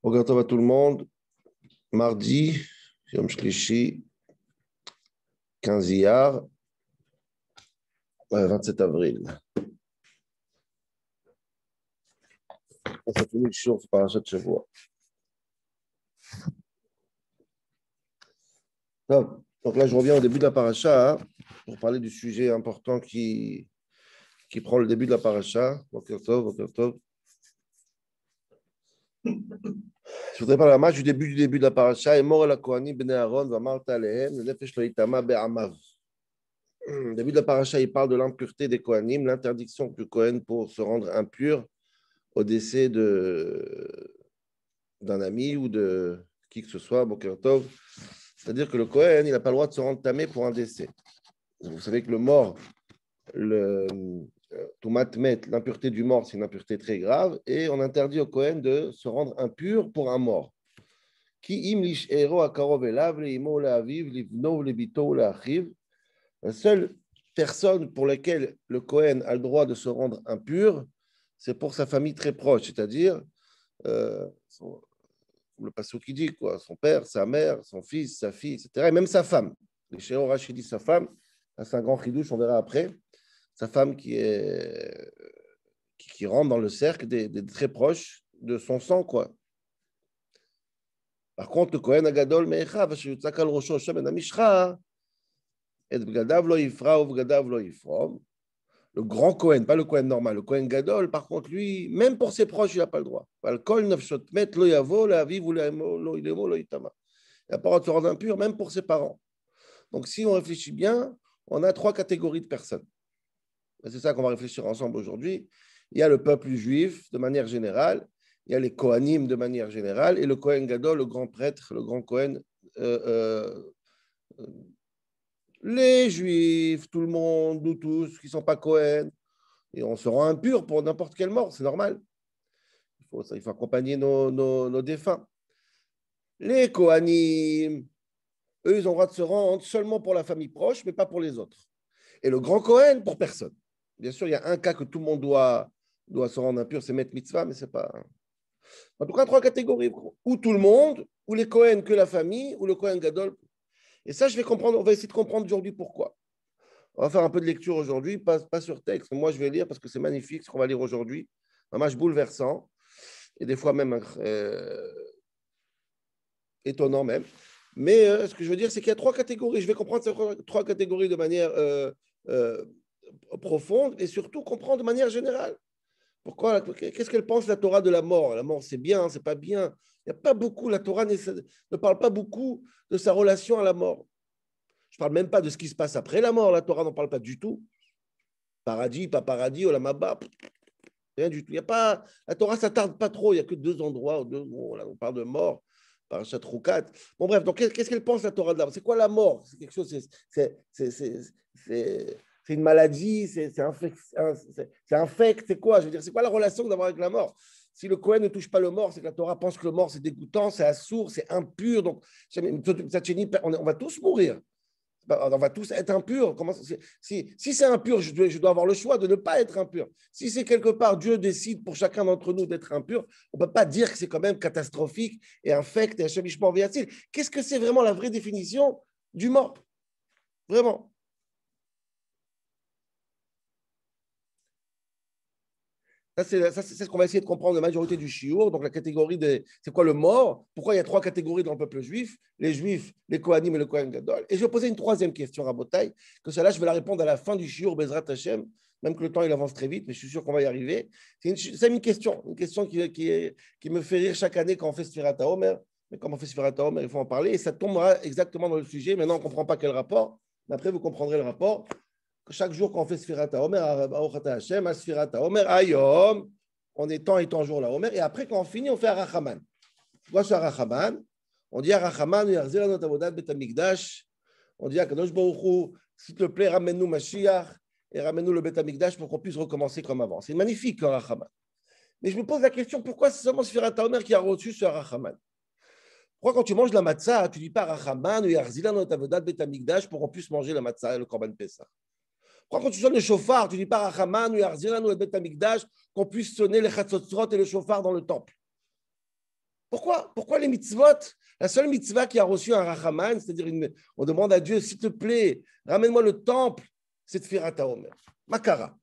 Bonjour à tout le monde. Mardi, Yom Shlishi, 15 Iyar, 27 avril. On s'est fini le jour par Parashat Shavua. Donc là, je reviens au début de la paracha pour parler du sujet important qui prend le début de la paracha. Boker Tov, Boker Tov. Je voudrais parler à match du début de la paracha. Et mort la Kohanim bnei Aaron va marta alehem le nefesh lo itama be'amav. Le début de la paracha, il parle de l'impureté des Kohanim, l'interdiction du Kohen pour se rendre impur au décès d'un ami ou de qui que ce soit, Boker Tov. C'est-à-dire que le Kohen, il n'a pas le droit de se rendre tamé pour un décès. Vous savez que le mort, l'impureté du mort, c'est une impureté très grave, et on interdit au Kohen de se rendre impur pour un mort. La seule personne pour laquelle le Kohen a le droit de se rendre impur, c'est pour sa famille très proche, c'est-à-dire le pasteur qui dit quoi, son père, sa mère, son fils, sa fille, etc. Et même sa femme. Les Shéor Rashi dit sa femme, c'est un grand chidouche, on verra après. Sa femme qui rentre dans le cercle des très proches de son sang, quoi. Par contre, le Kohen Agadol Me'echa, Vashiutzakal Rosho Shem Ben Amishcha, Et Bgadav Lo Yifra ou Bgadav Lo Yifrom. Le grand Kohen, pas le Kohen normal, le Kohen Gadol, par contre, lui, même pour ses proches, il n'a pas le droit. Il n'a pas le droit de se rendre impur, même pour ses parents. Donc, si on réfléchit bien, on a trois catégories de personnes. C'est ça qu'on va réfléchir ensemble aujourd'hui. Il y a le peuple juif de manière générale, il y a les Kohanim de manière générale, et le Kohen Gadol, le grand prêtre, le grand Kohen, les juifs, tout le monde, nous tous, qui ne sont pas Kohen, et on se rend impur pour n'importe quelle mort, c'est normal. Il faut accompagner nos défunts. Les Kohanim, eux, ils ont le droit de se rendre seulement pour la famille proche, mais pas pour les autres. Et le grand Kohen, pour personne. Bien sûr, il y a un cas que tout le monde doit se rendre impur, c'est mettre mitzvah, mais c'est pas... En tout cas, trois catégories. Ou tout le monde, ou les Kohen que la famille, ou le Kohen Gadol. Et ça, on va essayer de comprendre aujourd'hui pourquoi. On va faire un peu de lecture aujourd'hui, pas sur texte. Moi, je vais lire parce que c'est magnifique ce qu'on va lire aujourd'hui. Un match bouleversant, et des fois même étonnant même. Mais ce que je veux dire, c'est qu'il y a trois catégories. Je vais comprendre ces trois catégories de manière profonde et surtout comprendre de manière générale. Pourquoi? Qu'est-ce qu'elle pense la Torah de la mort? La mort, c'est bien, c'est pas bien. Il n'y a pas beaucoup, la Torah ne parle pas beaucoup de sa relation à la mort. Je ne parle même pas de ce qui se passe après la mort. La Torah n'en parle pas du tout. Paradis, pas paradis, olam haba, rien du tout. Il y a pas, la Torah ne s'attarde pas trop. Il n'y a que deux endroits où on parle de mort. Parashat Roukat. Bon, bref, donc qu'est-ce qu'elle pense la Torah de la mort? C'est quoi la mort? C'est quelque chose, c'est une maladie, c'est infect, c'est quoi? Je veux dire, c'est quoi la relation d'avoir avec la mort? Si le Kohen ne touche pas le mort, c'est que la Torah pense que le mort, c'est dégoûtant, c'est assourd, c'est impur. Donc, on va tous mourir. On va tous être impurs. Si c'est impur, je dois avoir le choix de ne pas être impur. Si c'est quelque part, Dieu décide pour chacun d'entre nous d'être impur, on ne peut pas dire que c'est quand même catastrophique et infect et Hashem Yishmor v'yatzil. Qu'est-ce que c'est vraiment la vraie définition du mort? Vraiment. Ça, c'est ce qu'on va essayer de comprendre la majorité du shiur. Donc, la catégorie c'est quoi le mort? Pourquoi il y a trois catégories dans le peuple juif? Les juifs, les Kohanim et le Kohen Gadol. Et je vais poser une troisième question à Botaï, que celle-là, je vais la répondre à la fin du shiur, Bezrat Hashem, même que le temps, il avance très vite, mais je suis sûr qu'on va y arriver. C'est une question qui me fait rire chaque année quand on fait Sfirat HaOmer. Mais comme on fait Sfirat HaOmer, il faut en parler. Et ça tombera exactement dans le sujet. Maintenant, on ne comprend pas quel rapport. Mais après, vous comprendrez le rapport. Chaque jour qu'on fait Sfirat HaOmer, Hashem, Sfirat HaOmer, Ayom, on est temps et temps jour la Homer, et après quand on finit, on fait Arachaman. Quoi c'est Arachaman? On dit Arachaman, Yarzir Anot Avodat Bet Hamikdash, on dit Akadosh Baruch Hu, s'il te plaît, ramène-nous Mashiach, et ramène-nous le Bet Hamikdash pour qu'on puisse recommencer comme avant. C'est magnifique, Arachaman. Mais je me pose la question, pourquoi c'est seulement Sfirat HaOmer qui a reçu ce Arachaman? Pourquoi quand tu manges la matzah, tu dis pas Arachaman, Yarzir Anot Avodat Bet Hamikdash pour qu'on puisse manger la matzah et le Korban Pessah? Quand tu sonnes le chauffard, tu dis pas Rachaman ou Yarzilanu et Bet Hamikdash qu'on puisse sonner les Chatzotzrot et le chauffard dans le temple. Pourquoi les mitzvot? La seule mitzvah qui a reçu un rachaman, c'est-à-dire on demande à Dieu, s'il te plaît, ramène-moi le temple, c'est Tfirat HaOmer. Makara.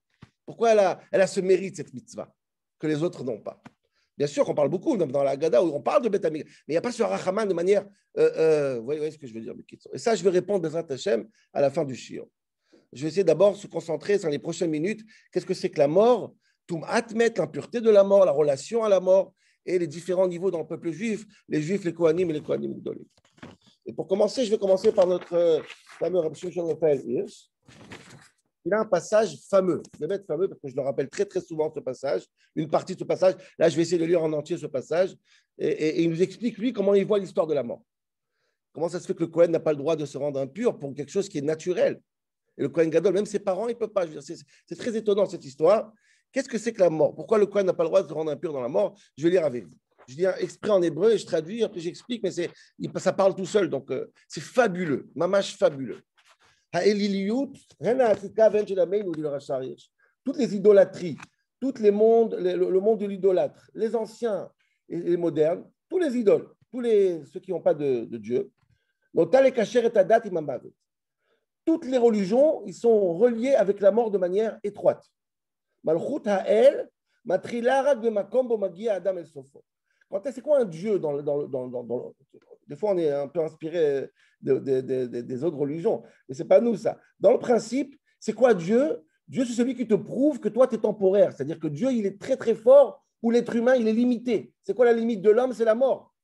Pourquoi elle a ce mérite, cette mitzvah, que les autres n'ont pas? Bien sûr qu'on parle beaucoup dans la Haggadah, où on parle de Beth Amikdash, mais il n'y a pas ce rachaman de manière... vous voyez ce que je veux dire? Et ça, je vais répondre, Bezrat Hashem, à la fin du shiur. Je vais essayer d'abord de se concentrer sur les prochaines minutes. Qu'est-ce que c'est que la mort? Toum Atmet, l'impureté de la mort, la relation à la mort, et les différents niveaux dans le peuple juif, les juifs, les Kohanim et les Kohanim Gdolim. Et pour commencer, je vais commencer par notre fameux Rabbi Shimshon Raphaël Hirsch. Il a un passage fameux, je vais mettre fameux parce que je le rappelle très très souvent ce passage, une partie de ce passage. Là, je vais essayer de lire en entier ce passage. Et il nous explique, lui, comment il voit l'histoire de la mort. Comment ça se fait que le Kohen n'a pas le droit de se rendre impur pour quelque chose qui est naturel. Et le Kohen Gadol, même ses parents, il ne peut pas. C'est très étonnant cette histoire. Qu'est-ce que c'est que la mort? Pourquoi le Kohen n'a pas le droit de se rendre impur dans la mort? Je vais lire avec vous. Je lis exprès en hébreu et je traduis, après j'explique, mais ça parle tout seul, donc c'est fabuleux, mamash fabuleux. Toutes les idolâtries, le monde de l'idolâtre, les anciens et les modernes, tous les idoles, ceux qui n'ont pas de Dieu, toutes les religions, ils sont reliés avec la mort de manière étroite. Malchut ha'el, matrila de makom bo magia adam el sofo. C'est quoi un Dieu des fois, on est un peu inspiré des autres religions, mais ce n'est pas nous, ça. Dans le principe, c'est quoi Dieu? Dieu, c'est celui qui te prouve que toi, tu es temporaire. C'est-à-dire que Dieu, il est très, très fort, ou l'être humain, il est limité. C'est quoi la limite de l'homme? C'est la mort.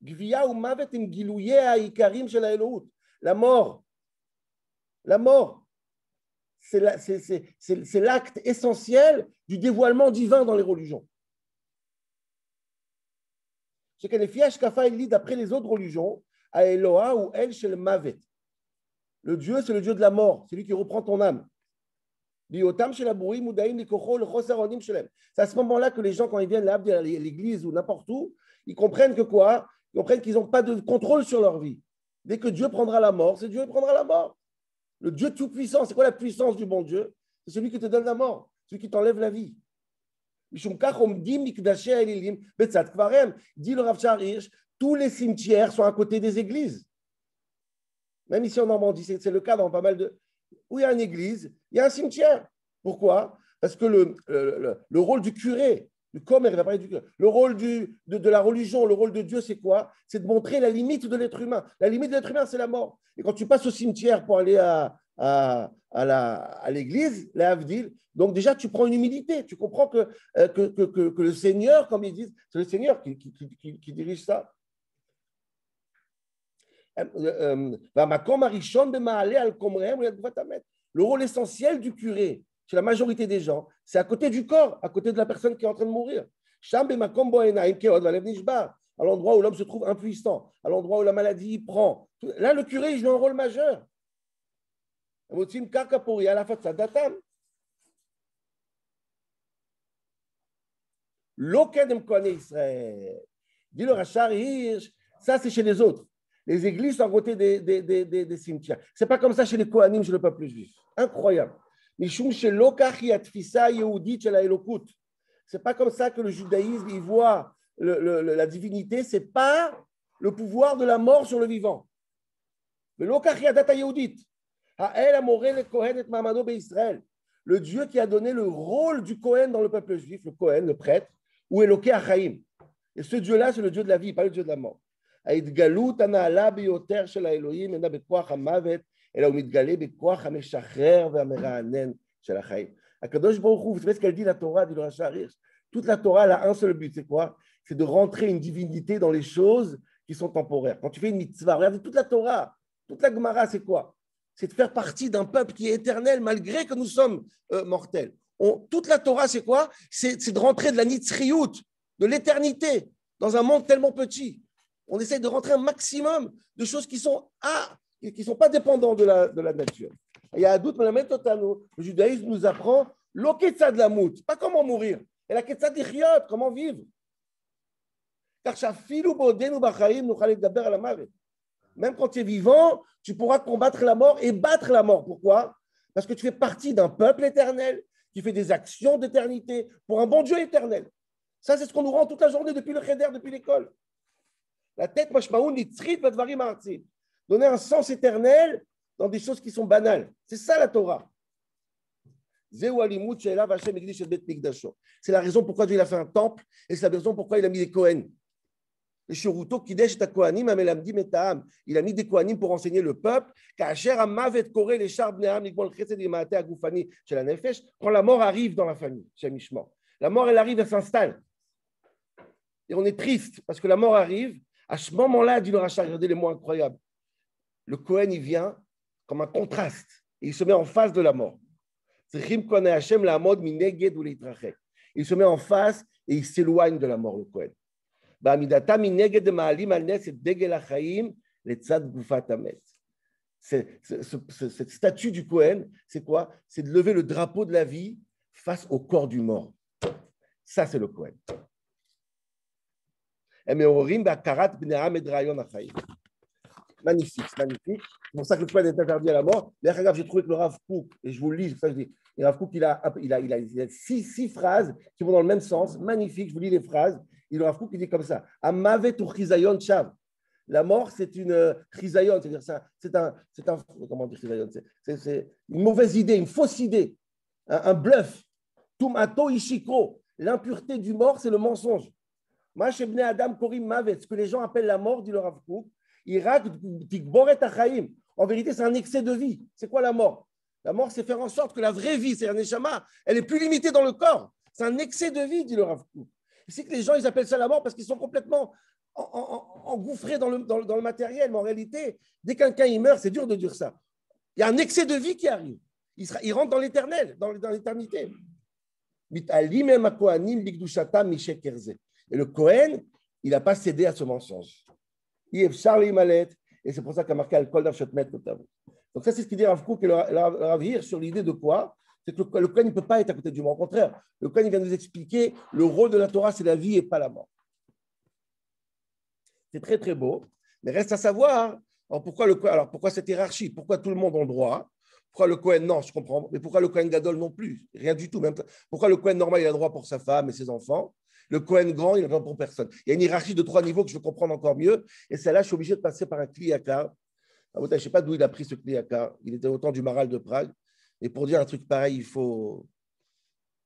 Gvia ou mavet im gilouye ha'ikarim shel ha'elohut. La mort, c'est l'acte essentiel du dévoilement divin dans les religions. C'est que les fiash kafa il lit d'après les autres religions à Eloha ou El Shel Mavet. Le Dieu, c'est le Dieu de la mort, c'est lui qui reprend ton âme. C'est à ce moment-là que les gens, quand ils viennent à l'église ou n'importe où, ils comprennent que quoi? Ils comprennent qu'ils n'ont pas de contrôle sur leur vie. Dès que Dieu prendra la mort, c'est Dieu qui prendra la mort. Le Dieu tout-puissant, c'est quoi la puissance du bon Dieu? C'est celui qui te donne la mort, celui qui t'enlève la vie. Dit le Rav Shar Hirsch, tous les cimetières sont à côté des églises. Même ici en Normandie, c'est le cas dans pas mal de... Où il y a une église, il y a un cimetière. Pourquoi? Parce que le rôle du curé, du commerce, le rôle de la religion, le rôle de Dieu, c'est quoi? C'est de montrer la limite de l'être humain. La limite de l'être humain, c'est la mort. Et quand tu passes au cimetière pour aller à l'église, la Havdil, donc déjà tu prends une humilité, tu comprends que le Seigneur, comme ils disent, c'est le Seigneur qui dirige ça. Le rôle essentiel du curé, chez la majorité des gens, c'est à côté du corps, à côté de la personne qui est en train de mourir. À l'endroit où l'homme se trouve impuissant, à l'endroit où la maladie prend. Là, le curé, il joue un rôle majeur. L'Okedem Kohané Israël. Dit le Rachar Hirsch, ça c'est chez les autres. Les églises sont à côté des cimetières. Ce n'est pas comme ça chez les Kohanim, chez le peuple juif. Incroyable. Ce n'est pas comme ça que le judaïsme il voit la divinité. Ce n'est pas le pouvoir de la mort sur le vivant. Le Dieu qui a donné le rôle du Kohen dans le peuple juif, le Kohen, le prêtre, ou Eloké Achaim. Et ce Dieu-là, c'est le Dieu de la vie, pas le Dieu de la mort. Akadosh Baruch Hu, vous savez ce qu'elle dit la Torah, dit le Rachar Hirsch? Toute la Torah, elle a un seul but, c'est quoi? C'est de rentrer une divinité dans les choses qui sont temporaires. Quand tu fais une mitzvah, regardez toute la Torah, toute la Gemara, c'est quoi? C'est de faire partie d'un peuple qui est éternel malgré que nous sommes mortels. Toute la Torah, c'est quoi? C'est de rentrer de la nitzriout, de l'éternité, dans un monde tellement petit. On essaie de rentrer un maximum de choses qui sont pas dépendantes de la nature. Il y a un doute, mais le judaïsme nous apprend l'oketza de la mout, pas comment mourir, et la ketza d'ichiot, comment vivre. Car même quand tu es vivant, tu pourras combattre la mort et battre la mort. Pourquoi? Parce que tu fais partie d'un peuple éternel qui fait des actions d'éternité pour un bon Dieu éternel. Ça, c'est ce qu'on nous rend toute la journée depuis le cheder, depuis l'école. La tête, mashmaoun, nitzrit, vadvarim artzit. Donner un sens éternel dans des choses qui sont banales. C'est ça la Torah. C'est la raison pourquoi Dieu a fait un temple et c'est la raison pourquoi il a mis des Kohen. Le Shiruto Kidesh et Kohanim, Amelamdim et Ta'am. Il a mis des Kohanim pour enseigner le peuple. Quand la mort arrive dans la famille, la mort, elle arrive, elle s'installe. Et on est triste parce que la mort arrive. À ce moment-là, dit le Rachar, regardez les mots incroyables. Le Kohen, il vient comme un contraste. Et il se met en face de la mort. Il se met en face et il s'éloigne de la mort, le Kohen. Cette statue du Kohen, c'est quoi? C'est de lever le drapeau de la vie face au corps du mort. Ça, c'est le Kohen. Magnifique, magnifique. C'est pour ça que le Kohen est interdit à la mort. D'ailleurs, j'ai trouvé que le Rav Kook, et je vous le lis, ça je dis, le Rav Kook, il a six phrases qui vont dans le même sens. Magnifique, je vous lis les phrases. Et le Rav Kook, il dit comme ça. Amavet ou chisayon chav. La mort, c'est une chisayon, c'est-à-dire c'est un comment dire chisayon, c'est une mauvaise idée, une fausse idée, un bluff. Tumato ishikro. L'impureté du mort, c'est le mensonge. Mashebne Adam korim mavet. Ce que les gens appellent la mort, dit le Rav Kook. En vérité, c'est un excès de vie. C'est quoi la mort? La mort, c'est faire en sorte que la vraie vie, c'est un neshama, elle est plus limitée dans le corps. C'est un excès de vie, dit le Rav Kook. C'est que les gens, ils appellent ça la mort parce qu'ils sont complètement engouffrés dans le matériel. Mais en réalité, dès que quelqu'un il meurt, c'est dur de dire ça. Il y a un excès de vie qui arrive. Il rentre dans l'éternel, dans l'éternité. Et le Kohen, il n'a pas cédé à ce mensonge. Et c'est pour ça qu'il a marqué Al-Kol Dav Shotmet Kotavu. Donc ça, c'est ce qu'il dit Rav Kook et le Rav Hir sur l'idée de quoi? C'est que le Kohen ne peut pas être à côté du mort. Au contraire, le Kohen il vient nous expliquer le rôle de la Torah, c'est la vie et pas la mort. C'est très très beau, mais reste à savoir pourquoi cette hiérarchie? Pourquoi tout le monde a le droit? Pourquoi le Kohen, non, je comprends, mais pourquoi le Kohen Gadol non plus? Rien du tout. Même, pourquoi le Kohen normal, il a le droit pour sa femme et ses enfants? Le Kohen grand, il n'a pas pour personne. Il y a une hiérarchie de 3 niveaux que je veux comprendre encore mieux. Et celle-là, je suis obligé de passer par un Kliyakar. Je ne sais pas d'où il a pris ce Kliyakar. Il était au temps du Maral de Prague. Et pour dire un truc pareil, il faut.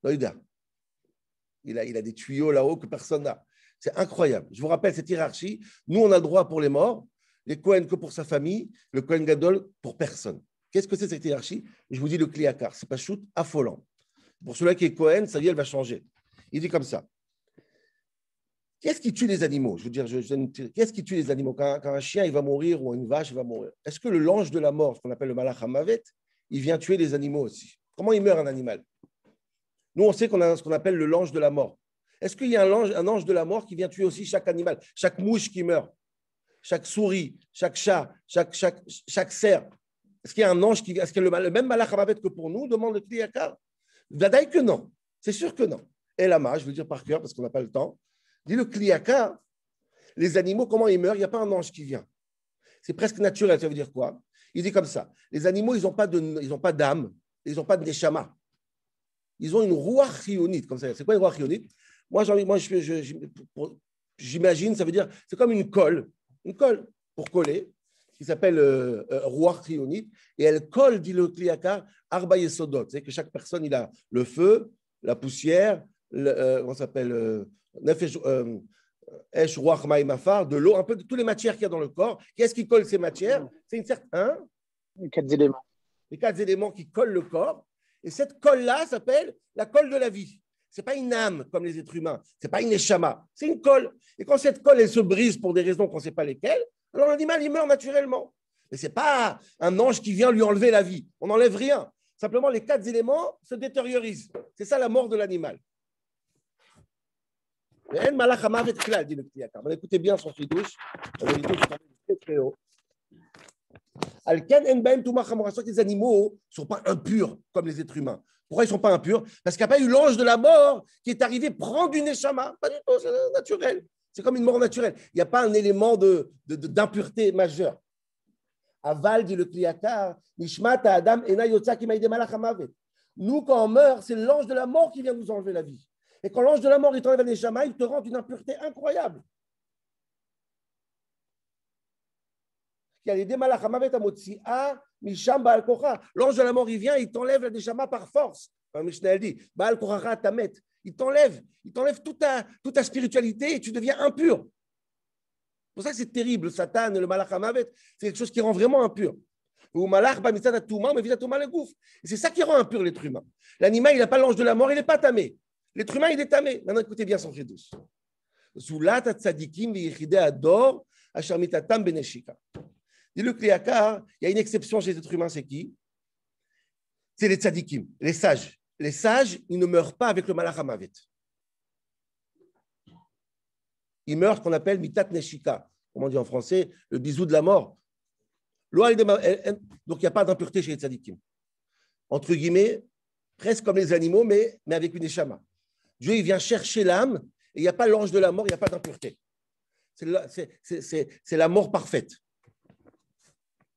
Il a des tuyaux là-haut que personne n'a. C'est incroyable. Je vous rappelle cette hiérarchie. Nous, on a le droit pour les morts, les Kohen que pour sa famille, le Kohen Gadol pour personne. Qu'est-ce que c'est cette hiérarchie? Je vous dis le Kliyakar. C'est pas shoot affolant. Pour celui qui est Kohen, sa vie, elle va changer. Il dit comme ça. Qu'est-ce qui tue les animaux? Je veux dire, qu'est-ce qui tue les animaux? Quand un chien il va mourir ou une vache il va mourir, est-ce que l'ange de la mort, ce qu'on appelle le Malach HaMavet, il vient tuer les animaux aussi? Comment il meurt un animal? Nous, on sait qu'on a ce qu'on appelle le l'ange de la mort. Est-ce qu'il y a un ange de la mort qui vient tuer aussi chaque animal, chaque mouche qui meurt, chaque souris, chaque chat, chaque cerf? Est-ce qu'il y a un ange qui vient? Est-ce que le même Malach HaMavet que pour nous demande le Kliyakar? Vadaï que non. C'est sûr que non. Et Lama, je veux dire par cœur parce qu'on n'a pas le temps. Dit le Kliyakar, les animaux, comment ils meurent? Il n'y a pas un ange qui vient. C'est presque naturel. Ça veut dire quoi? Il dit comme ça. Les animaux, ils n'ont pas d'âme, ils n'ont pas de neshama. Ils ont une ruach chiyonite, comme ça. C'est quoi une ruach chiyonite? Moi, j'imagine, ça veut dire, c'est comme une colle pour coller, qui s'appelle ruach chiyonite, et elle colle, dit le Kliyakar, arba yesodot. C'est que chaque personne, il a le feu, la poussière, comment ça s'appelle Esh, Ruach, Maïm, Afar, de l'eau, un peu de toutes les matières qu'il y a dans le corps. Qu'est-ce qui colle ces matières? C'est une certaine. Les 4 éléments. Les 4 éléments qui collent le corps. Et cette colle-là s'appelle la colle de la vie. Ce n'est pas une âme comme les êtres humains. Ce n'est pas une neshama. C'est une colle. Et quand cette colle, elle se brise pour des raisons qu'on ne sait pas lesquelles, alors l'animal, il meurt naturellement. Mais ce n'est pas un ange qui vient lui enlever la vie. On n'enlève rien. Simplement, les 4 éléments se détériorisent. C'est ça la mort de l'animal. Dit le Kliyakar. Écoutez bien son chidouche. En vérité, c'est très haut. Les animaux ne sont pas impurs comme les êtres humains. Pourquoi ils ne sont pas impurs? Parce qu'il n'y a pas eu l'ange de la mort qui est arrivé prendre du neshama. Pas du tout, c'est naturel. C'est comme une mort naturelle. Il n'y a pas un élément d'impureté majeure. Aval, dit le Kliyakar, Nishmat Adam Ena Yotza Ki Maïde Malach HaMavet. Nous, quand on meurt, c'est l'ange de la mort qui vient nous enlever la vie. Et quand l'ange de la mort il t'enlève un neshama, il te rend une impureté incroyable. L'ange de la mort, il vient, il t'enlève la neshama par force. Mishnah dit, il t'enlève toute ta spiritualité et tu deviens impur. C'est pour ça que c'est terrible, le Satan, le malach hamavet, c'est quelque chose qui rend vraiment impur. Et c'est ça qui rend impur l'être humain. L'animal, il n'a pas l'ange de la mort, il n'est pas tamé. L'être humain, il est tamé. Maintenant, écoutez bien son chidouche. Zulat tzadikim v'yichidei ador asher mitatam beneshika. Dit le Kliakar, il y a une exception chez les êtres humains, c'est qui? C'est les tzadikim, les sages. Les sages, ils ne meurent pas avec le malach hamavet. Ils meurent ce qu'on appelle mitat neshika. Comment on dit en français? Le bisou de la mort. Donc, il n'y a pas d'impureté chez les tzadikim. Entre guillemets, presque comme les animaux, mais avec une neshama. Dieu, il vient chercher l'âme, et il n'y a pas l'ange de la mort, il n'y a pas d'impureté. C'est la mort parfaite.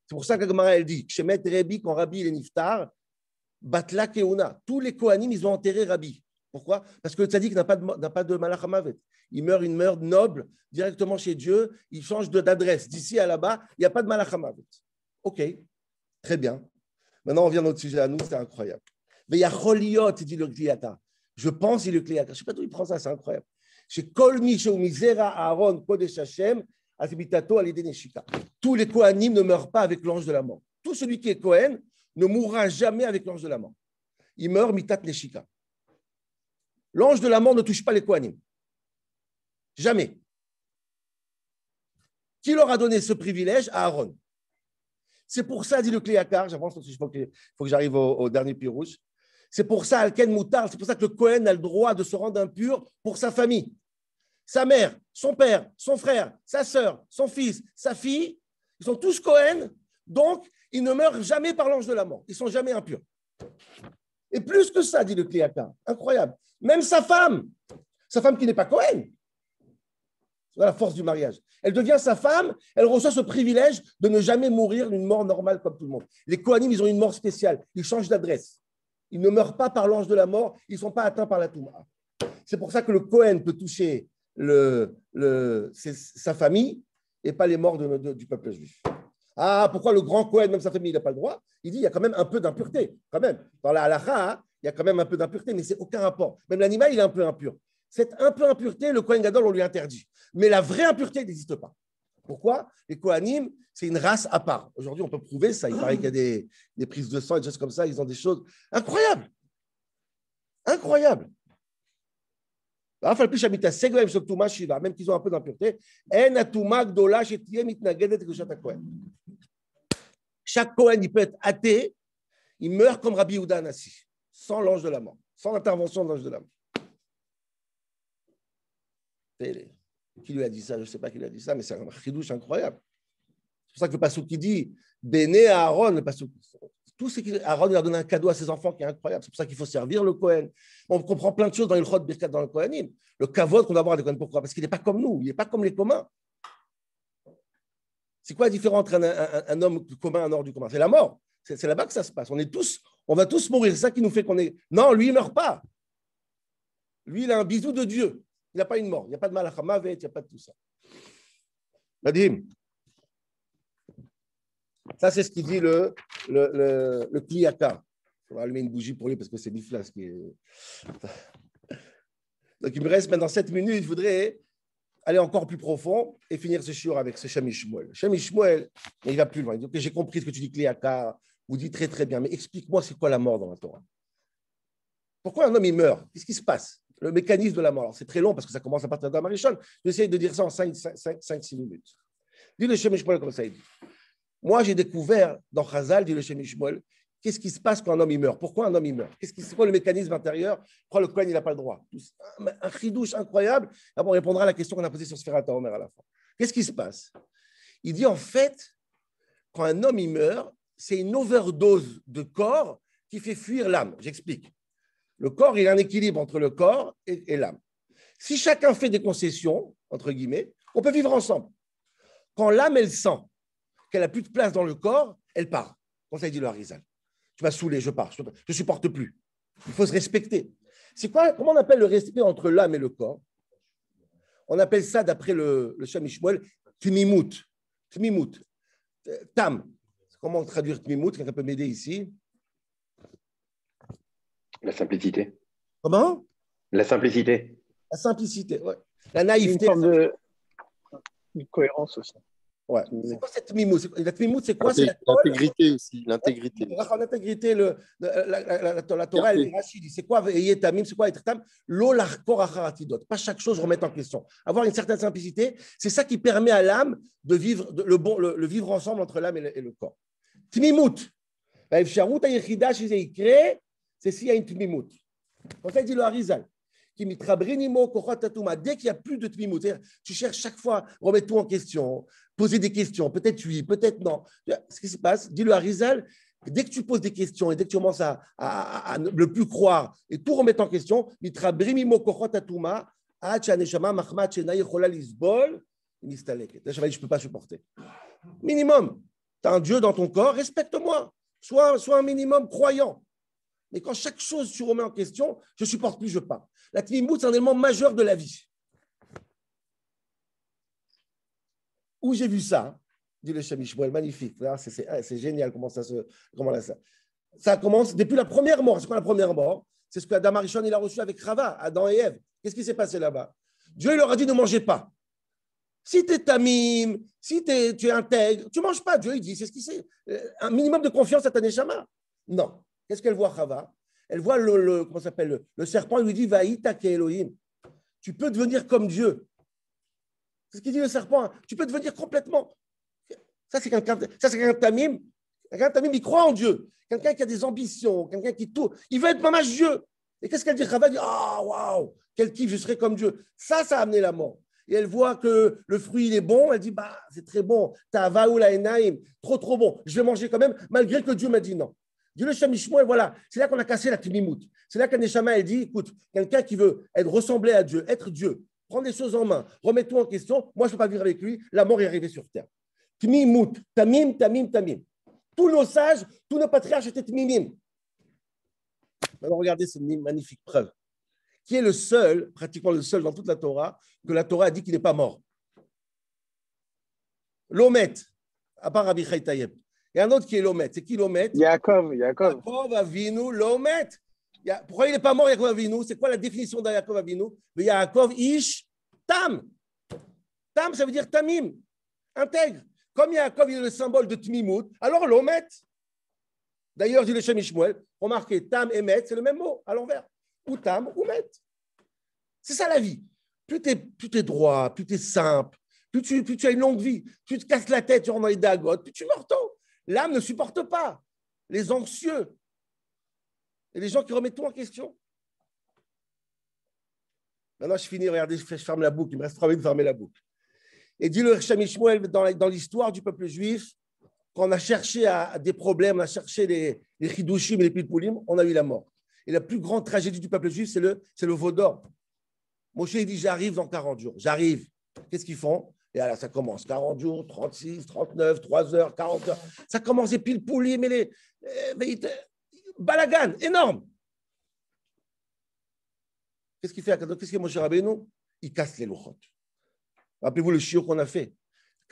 C'est pour ça que Gemara, elle dit, Shemet Rebi, quand Rabbi il est niftar, Batla Keuna, tous les Kohanim, ils ont enterré Rabbi. Pourquoi? Parce que le tzaddik n'a pas de malach hamavet. Il meurt une mort noble, directement chez Dieu, il change d'adresse. D'ici à là-bas, il n'y a pas de malach hamavet. Ok, très bien. Maintenant, on vient à notre sujet à nous, c'est incroyable. Mais il y a Choliot, dit le Kliata. Je pense, il le Kliata. Je ne sais pas d'où il prend ça, c'est incroyable. Chez Kol Misho Misera Aaron Kodesh Hashem, Azibitato Alide Neshika. Tous les Kohanim ne meurent pas avec l'ange de la mort. Tout celui qui est Kohen ne mourra jamais avec l'ange de la mort. Il meurt Mitat Neshika. L'ange de la mort ne touche pas les Kohanim. Jamais. Qui leur a donné ce privilège? À Aaron. C'est pour ça, dit le Kliakar, j'avance parce qu'il faut que j'arrive au dernier pirouche. C'est pour ça, Alken Moutar, c'est pour ça que le Kohen a le droit de se rendre impur pour sa famille. Sa mère, son père, son frère, sa sœur, son fils, sa fille, ils sont tous Kohen, donc ils ne meurent jamais par l'ange de la mort. Ils ne sont jamais impurs. Et plus que ça, dit le Kliakar, incroyable. Même sa femme qui n'est pas Kohen, c'est la force du mariage. Elle devient sa femme, elle reçoit ce privilège de ne jamais mourir d'une mort normale comme tout le monde. Les Kohanim, ils ont une mort spéciale, ils changent d'adresse. Ils ne meurent pas par l'ange de la mort, ils ne sont pas atteints par la Touma. C'est pour ça que le Kohen peut toucher sa famille et pas les morts du peuple juif. Ah, pourquoi le grand Kohen, même sa famille, il n'a pas le droit? Il dit il y a quand même un peu d'impureté. Quand même. Dans la halakha, il y a quand même un peu d'impureté, mais c'est aucun rapport. Même l'animal, il est un peu impur. Cette un peu impureté, le Kohen Gadol, on lui interdit. Mais la vraie impureté n'existe pas. Pourquoi? Les Kohanim, c'est une race à part. Aujourd'hui, on peut prouver ça. Il paraît qu'il y a des prises de sang et des choses comme ça. Ils ont des choses incroyables. Incroyables. Même qu'ils ont un peu d'impureté. Chaque Kohen, il peut être athée. Il meurt comme Rabbi Yehuda Hanassi, sans l'ange de la mort, sans l'intervention de l'ange de la mort. Qui lui a dit ça? Je ne sais pas qui lui a dit ça, mais c'est un chidouche incroyable. C'est pour ça que le passouk qui dit Béné à Aaron, le passouk, tout ce qui Aaron leur donne un cadeau à ses enfants qui est incroyable. C'est pour ça qu'il faut servir le Kohen. On comprend plein de choses dans le Chod Birkat, dans le Kohanim. Le kavod qu'on doit avoir avec le Kohen. Pourquoi? Parce qu'il n'est pas comme nous, il n'est pas comme les communs. C'est quoi la différence entre un homme commun et un hors du commun? C'est la mort. C'est là-bas que ça se passe. On va tous mourir. C'est ça qui nous fait qu'on est. Non, lui, il ne meurt pas. Lui, il a un bisou de Dieu. Il n'y a pas une mort. Il n'y a pas de malach hamavet, il n'y a pas de tout ça. Nadim. Ça, c'est ce qu'il dit le Kliakar. On va allumer une bougie pour lui parce que c'est Biflas qui est. Donc, il me reste maintenant 7 minutes. Je voudrais aller encore plus profond et finir ce shiur avec ce Shem Ishmuel. Shem Ishmuel, il va plus loin. Il dit okay, j'ai compris ce que tu dis, Kliakar. Vous dites très, très bien. Mais explique-moi, c'est quoi la mort dans la Torah? Pourquoi un homme, il meurt? Qu'est-ce qui se passe? Le mécanisme de la mort. Alors, c'est très long parce que ça commence à partir d'un Marichon. J'essaie de dire ça en 5-6 minutes. Dis le Shem Ishmuel comme ça, il dit. Moi, j'ai découvert dans Chazal, dit le Shem Ishmuel, qu'est-ce qui se passe quand un homme il meurt? Pourquoi un homme il meurt? C'est quoi le mécanisme intérieur? Pourquoi le Kohen il n'a pas le droit? Un chidouche incroyable. Après, on répondra à la question qu'on a posée sur Sfirat HaOmer à la fin. Qu'est-ce qui se passe? Il dit en fait, quand un homme il meurt, c'est une overdose de corps qui fait fuir l'âme. J'explique. Le corps, il a un équilibre entre le corps et l'âme. Si chacun fait des concessions, entre guillemets, on peut vivre ensemble. Quand l'âme, elle sent qu'elle n'a plus de place dans le corps, elle part. Comme ça, il dit le Harizal. Tu m'as saoulé, je pars, je ne supporte plus. Il faut se respecter. C'est quoi, comment on appelle le respect entre l'âme et le corps? On appelle ça, d'après le Shem Shmuel, tmimut. Tmimut. Tam. Comment traduire tmimut? Quelqu'un peut m'aider ici? La simplicité. Comment? La simplicité. La simplicité, ouais. La Une naïveté. forme de cohérence aussi. Ouais. C'est quoi cette tmimout? La tmimout, c'est quoi? C'est l'intégrité aussi. L'intégrité. L'intégrité, la Torah, elle dit, Rachid dit, c'est quoi ayez tamim, c'est quoi être tam? Lo l'arkor acharatidot. Pas chaque chose remettre en question. Avoir une certaine simplicité, c'est ça qui permet à l'âme de vivre le vivre ensemble entre l'âme et le corps. Tmimout. L'efsharut hayechida sheze yikre, c'est s'il y a une tmimout. En fait, dit le Harizal. Dès qu'il n'y a plus de tmimout, tu cherches chaque fois, remettre tout en question, poser des questions, peut-être oui, peut-être non. Ce qui se passe, dit le Harizal, dès que tu poses des questions et dès que tu commences à ne plus croire et tout remettre en question, je ne peux pas supporter. Minimum, tu as un Dieu dans ton corps, respecte-moi. Sois un minimum croyant. Mais quand chaque chose tu remets en question, je ne supporte plus, je pars. La tmimout, c'est un élément majeur de la vie. Où j'ai vu ça, dit le Shem Shmuel, magnifique. C'est génial comment ça. Ça commence depuis la première mort. C'est quoi la première mort? C'est ce qu'Adam Arishon il a reçu avec Chava, Adam et Ève. Qu'est-ce qui s'est passé là-bas? Dieu il leur a dit ne mangez pas. Si tu es tamim, si tu es intègre, tu ne manges pas. Dieu il dit, c'est ce qui c'est. Un minimum de confiance à ta neshama. Non. Qu'est-ce qu'elle voit, Chava? Elle voit comment s'appelle le serpent, il lui dit Vaïta ke Elohim. Tu peux devenir comme Dieu. C'est ce qu'il dit le serpent. Hein. Tu peux devenir complètement. Ça, c'est quelqu'un tamim. Quelqu'un tamim, il croit en Dieu. Quelqu'un qui a des ambitions, quelqu'un qui tout. Il veut être mamash Dieu. Et qu'est-ce qu'elle dit? Chava dit ah, waouh, quel kiff, je serai comme Dieu. Ça a amené la mort. Et elle voit que le fruit, il est bon. Elle dit bah, c'est très bon. Ta'avaou la enaim, trop bon. Je vais manger quand même, malgré que Dieu m'a dit non. Dit le Shem Shmuel, voilà, c'est là qu'on a cassé la tmimout. C'est là qu'un Neshama, elle dit, écoute, quelqu'un qui veut ressembler à Dieu, être Dieu, prendre les choses en main, remettre tout en question, moi, je ne peux pas vivre avec lui, la mort est arrivée sur terre. Tmimout, tamim. Tous nos sages, tous nos patriarches étaient tmimim. Maintenant, regardez cette magnifique preuve, qui est le seul, pratiquement le seul dans toute la Torah, que la Torah a dit qu'il n'est pas mort. L'Omet, à part Rabbi Chai Tayeb. Il y a un autre qui est l'Omet. C'est qui l'Omet? Yaakov. Yaakov Avinu, l'Omet. Pourquoi il n'est pas mort, Yaakov Avinu? C'est quoi la définition de Yaakov Avinu? Yaakov Ish Tam. Tam, ça veut dire Tamim, intègre. Comme Yaakov, il est le symbole de Tmimout, alors l'Omet. D'ailleurs, dit le Shem Shmuel, remarquez, Tam et Met, c'est le même mot, à l'envers. Ou Tam ou Met. C'est ça la vie. Plus tu es droit, plus tu es simple, plus tu as une longue vie, plus tu te casses la tête, tu rentres dans les dagotes, plus tu meurs tôt. L'âme ne supporte pas les anxieux et les gens qui remettent tout en question. Maintenant, je finis, regardez, je ferme la boucle. Il me reste 3 minutes de fermer la boucle. Et dit le Shem Shmuel, dans l'histoire du peuple juif, quand on a cherché à des problèmes, on a cherché les chidushim et les pilpulim, on a eu la mort. Et la plus grande tragédie du peuple juif, c'est le veau d'or. Moshe, il dit, j'arrive dans 40 jours. J'arrive. Qu'est-ce qu'ils font? Et là, ça commence. 40 jours, 36, 39, 3 heures, 40 heures. Ça commence les pilpulim et balagan, énorme. Qu'est-ce qu'il fait? Qu'est-ce que Moshe Rabbeinu? Il casse les louchot. Rappelez-vous le shiur qu'on a fait.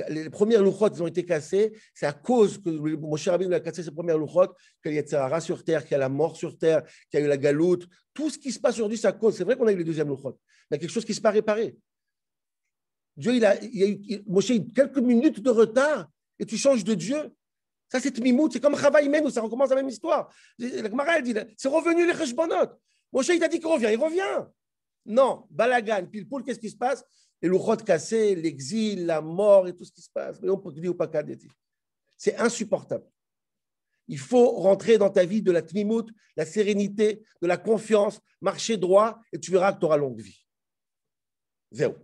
Les premières louchot, ils ont été cassées. C'est à cause que Moshe Rabbeinu a cassé ces premières louchot qu'il y a Tzara sur terre, qu'il y a la mort sur terre, qu'il y a eu la galoute. Tout ce qui se passe aujourd'hui, c'est à cause. C'est vrai qu'on a eu les deuxièmes louchot. Mais il y a quelque chose qui ne s'est pas réparé. Dieu, Moshe, quelques minutes de retard et tu changes de Dieu. Ça, c'est Tmimout. C'est comme Chava Imenu. Ça recommence la même histoire. La Gemara, elle dit, c'est revenu les Cheshbonot. Moshe, il t'a dit qu'il revient. Il revient. Non. Balagan, Pilpoul, qu'est-ce qui se passe? Les louchot cassés, l'exil, la mort et tout ce qui se passe. Mais on peut dire pas cadéter. C'est insupportable. Il faut rentrer dans ta vie de la Tmimout, la sérénité, de la confiance, marcher droit et tu verras que tu auras longue vie. Zéro.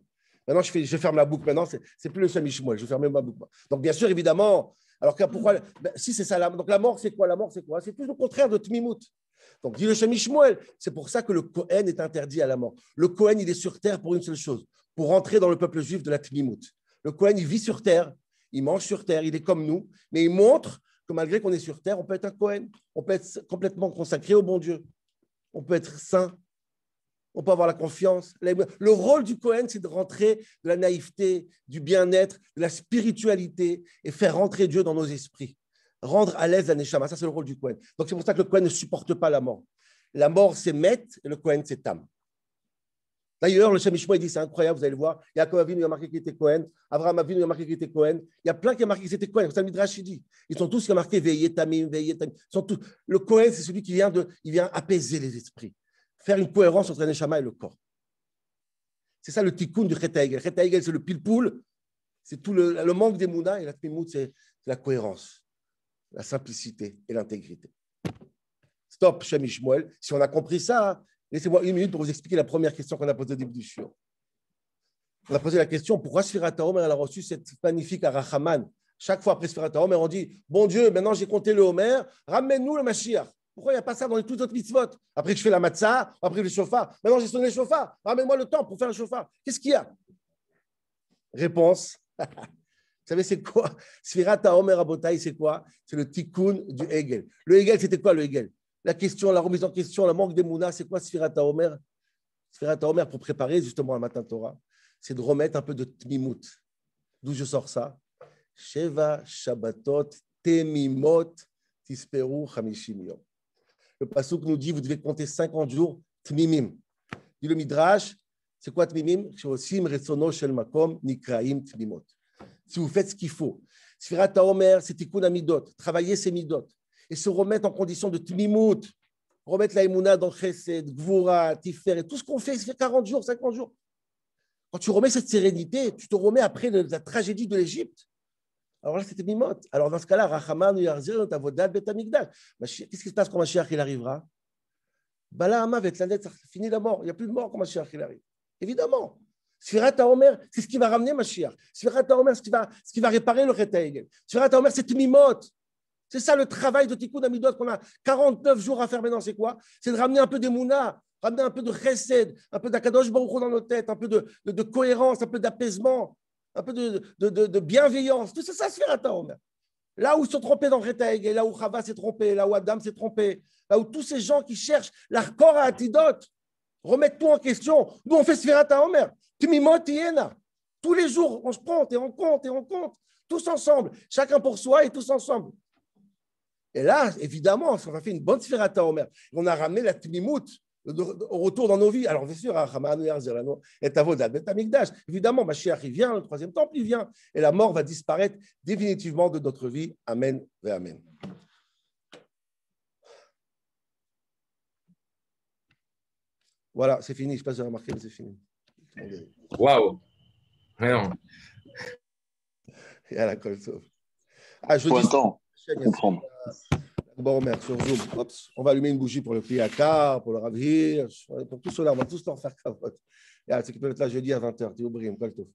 Maintenant, je ferme la boucle. Maintenant, c'est plus le Shem Shmuel. Je ferme ma boucle. Donc, bien sûr, évidemment, alors pourquoi si c'est ça, donc la mort, c'est quoi? La mort, c'est quoi? C'est tout le contraire de Tmimout. Donc, dit le Shem Shmuel, c'est pour ça que le Kohen est interdit à la mort. Le Kohen, il est sur terre pour une seule chose, pour rentrer dans le peuple juif de la Tmimout. Le Kohen, il vit sur terre, il mange sur terre, il est comme nous, mais il montre que malgré qu'on est sur terre, on peut être un Kohen, on peut être complètement consacré au bon Dieu, on peut être saint, On peut avoir la confiance. Le rôle du Kohen, c'est de rentrer de la naïveté, du bien-être, de la spiritualité et faire rentrer Dieu dans nos esprits. Rendre à l'aise la Neshama. Ça, c'est le rôle du Kohen. Donc, c'est pour ça que le Kohen ne supporte pas la mort. La mort, c'est Met et le Kohen, c'est Tam. D'ailleurs, le Shem Mishmoah, il dit, c'est incroyable, vous allez le voir. Yaakov Avinu, il a marqué qu'il était Kohen. Abraham Avinu, il a marqué qu'il était Kohen. Il y a plein qui a marqué qu'ils étaient Kohen. C'est le Midrash, il dit. Ils sont tous qui ont marqué Veillez Tamim, Veillez Tamim. Le Kohen, c'est celui qui vient apaiser les esprits. Faire une cohérence entre la Neshama et le corps. C'est ça le tikkun du Chet HaEgel. Chet HaEgel, c'est le pilpoul, c'est tout le manque d'Emouna, et la Tmimout, c'est la cohérence, la simplicité et l'intégrité. Stop, Shem Ishmoel. Si on a compris ça, laissez-moi une minute pour vous expliquer la première question qu'on a posée au début du shiur. On a posé la question, pourquoi Sfirat HaOmer a reçu cette magnifique Arachaman? Chaque fois après Sfirat HaOmer, on dit, bon Dieu, maintenant j'ai compté le Homer, ramène-nous le Mashiach. Pourquoi il n'y a pas ça dans les toutes autres mitzvot? Après, je fais la matzah, après le shofar. Maintenant, j'ai sonné le shofar. Ramène-moi le temps pour faire le shofar. Qu'est-ce qu'il y a? Réponse. Vous savez, c'est quoi? Sfirat HaOmer Rabotai, c'est quoi? C'est le tikkun du Hegel. Le Hegel, c'était quoi le Hegel? La question, la remise en question, le manque d'Emouna, c'est quoi Sfirat HaOmer? Sfirat HaOmer, pour préparer justement la Matan Torah, c'est de remettre un peu de tmimout. D'où je sors ça? Sheva Shabbatot Temimot Tisperu Chamishim Yom. Le passouk nous dit, vous devez compter 50 jours, tmimim. Dit le Midrash, c'est quoi tmimim? Shosim retsono shel makom nikraim tmimot. Si vous faites ce qu'il faut. Sfirat HaOmer, c'est tikkun amidot, travailler ses midot, et se remettre en condition de tmimout, remettre la émouna dans chesed, gvura, tifer, et tout ce qu'on fait, ça fait 40 jours, 50 jours. Quand tu remets cette sérénité, tu te remets après la tragédie de l'Égypte. Alors là, c'était Mimot. Alors dans ce cas-là, Rachaman, Yarzir, Tavodal, Bet Amigdal. Qu'est-ce qui se passe quand Mashiach il arrivera? Bala Hama, Vetlanet, ça finit la mort. Il n'y a plus de mort quand Mashiach il arrive. Évidemment. Sfirat HaOmer, c'est ce qui va ramener Mashiach. Sfirat HaOmer, ce qui va réparer le Chet HaEgel. Sfirat HaOmer, c'est Mimot. C'est ça le travail de Tikkun Amidot qu'on a 49 jours à faire maintenant. C'est quoi? C'est de ramener un peu d'Emouna, ramener un peu de chesed, un peu d'Akadosh Baruch Hu dans nos têtes, un peu de cohérence, un peu d'apaisement, un peu de bienveillance. Tout ça, ça se fait à Taomer. Là où ils sont trompés dans le Chet HaEgel, là où Chava s'est trompé, là où Adam s'est trompé, là où tous ces gens qui cherchent l'Arkor à Atidot remettent tout en question. Nous, on fait Sfirat HaOmer. Timimot Yena. Tous les jours, on se prend et on compte, tous ensemble, chacun pour soi et tous ensemble. Et là, évidemment, on a fait une bonne Sfirat HaOmer. On a ramené la Tmimout au retour dans nos vies. Alors, bien sûr, évidemment, Mashiach, il vient, le troisième temple, il vient, et la mort va disparaître définitivement de notre vie. Amen et Amen. Voilà, c'est fini. Je ne sais pas si vous avez remarqué, mais c'est fini. Waouh! Alors. Et à la colle sauve. Ah, je dis comprendre. Bon, merde, sur Zoom. Oups, on va allumer une bougie pour le Pliakar, pour le Rav Hirsch, pour tout cela. On va tous leur faire cavote. C'est qui peut être là jeudi à 20h. T'es au brim, quoi le tout.